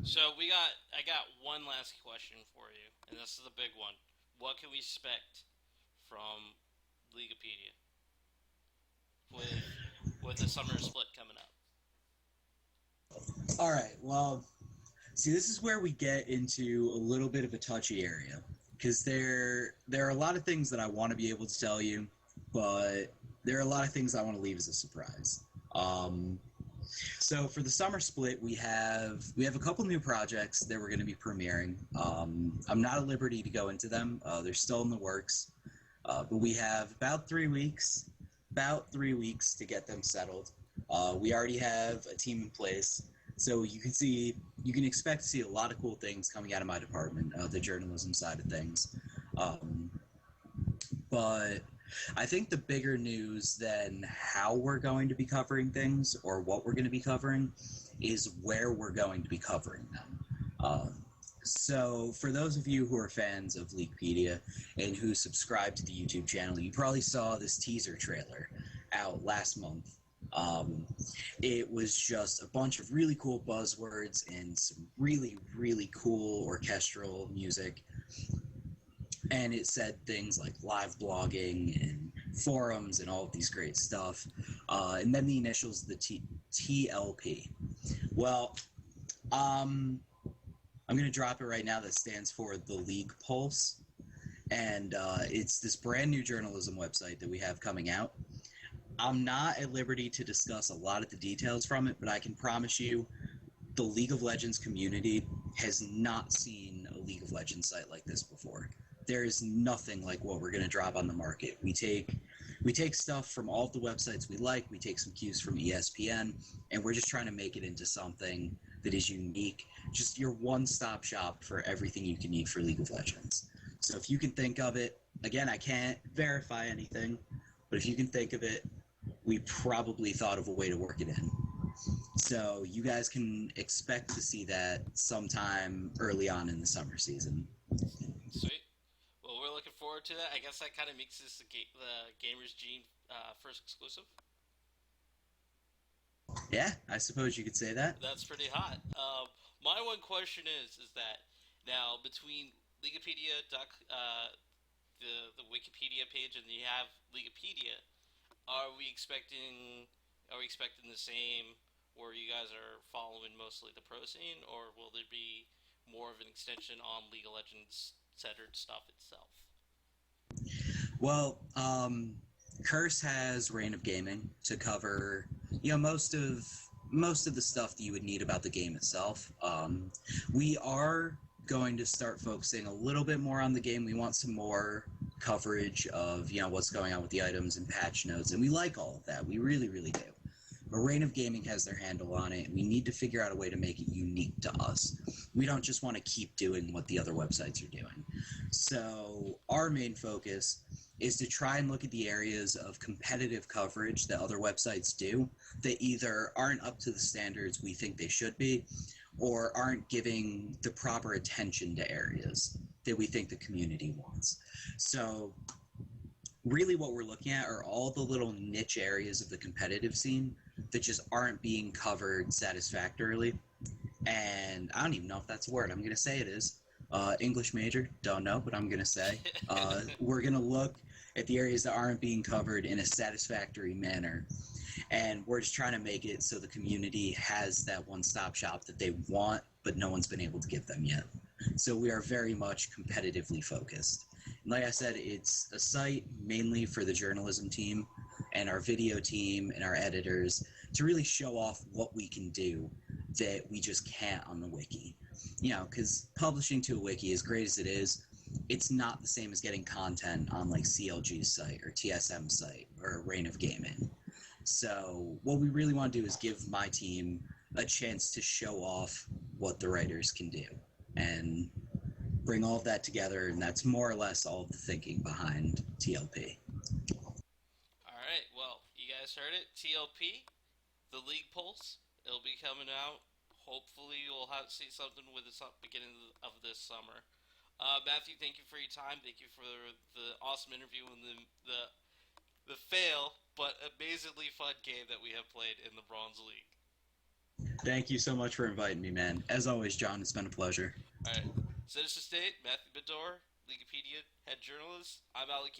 So I got one last question for you, and this is the big one. What can we expect from Leaguepedia with the summer split coming up? All right. Well, see, this is where we get into a little bit of a touchy area because there are a lot of things that I want to be able to tell you, but there are a lot of things I want to leave as a surprise. So for the summer split, we have a couple new projects that we're going to be premiering. I'm not at liberty to go into them; they're still in the works. But we have about 3 weeks to get them settled. We already have a team in place, so you can expect to see a lot of cool things coming out of my department, the journalism side of things. Um, but I think the bigger news than how we're going to be covering things or what we're going to be covering is where we're going to be covering them. So, for those of you who are fans of Leaguepedia and who subscribe to the YouTube channel, you probably saw this teaser trailer out last month. Um, it was just a bunch of really cool buzzwords and some really, really cool orchestral music. And it said things like live blogging and forums and all of these great stuff. And then the initials, the TLP. Well, I'm going to drop it right now. That stands for the League Pulse. And it's this brand new journalism website that we have coming out. I'm not at liberty to discuss a lot of the details from it, but I can promise you the League of Legends community has not seen a League of Legends site like this before. There is nothing like what we're going to drop on the market. We take stuff from all of the websites we like. We take some cues from ESPN, and we're just trying to make it into something that is unique. Just your one-stop shop for everything you can need for League of Legends. So if you can think of it, again, I can't verify anything, but if you can think of it, we probably thought of a way to work it in. So you guys can expect to see that sometime early on in the summer season. Sweet. Well, we're looking forward to that. I guess that kind of makes this the Gamers Gene first exclusive. Yeah, I suppose you could say that. That's pretty hot. My one question is that now between Wikipedia, the Wikipedia page, and you have Wikipedia, are we expecting the same, where you guys are following mostly the pro scene, or will there be more of an extension on League of Legends centered stuff itself? Well, Curse has Reign of Gaming to cover, most of the stuff that you would need about the game itself. We are going to start focusing a little bit more on the game. We want some more coverage of what's going on with the items and patch notes, and we like all of that. We really, really do. But Reign of Gaming has their handle on it, and we need to figure out a way to make it unique to us. We don't just want to keep doing what the other websites are doing. So our main focus is to try and look at the areas of competitive coverage that other websites do that either aren't up to the standards we think they should be or aren't giving the proper attention to areas that we think the community wants. So really what we're looking at are all the little niche areas of the competitive scene that just aren't being covered satisfactorily. And I don't even know if that's a word. I'm going to say it is. English major, don't know, but I'm going to say. We're going to look at the areas that aren't being covered in a satisfactory manner. And we're just trying to make it so the community has that one-stop shop that they want, but no one's been able to give them yet. So we are very much competitively focused. And like I said, it's a site mainly for the journalism team and our video team and our editors to really show off what we can do that we just can't on the wiki. Because publishing to a wiki, as great as it is, it's not the same as getting content on like CLG's site or TSM's site or Reign of Gaming. So what we really want to do is give my team a chance to show off what the writers can do and bring all of that together, and that's more or less all of the thinking behind TLP. All right. Well, you guys heard it. TLP, the League Pulse. It'll be coming out. Hopefully, we'll have see something with the beginning of this summer. Matthew, thank you for your time. Thank you for the awesome interview and the fail but amazingly fun game that we have played in the Bronze League. Thank you so much for inviting me, man. As always, John, it's been a pleasure. All right. Citizen State, Matthew Madore, Leaguepedia head journalist. I'm Alec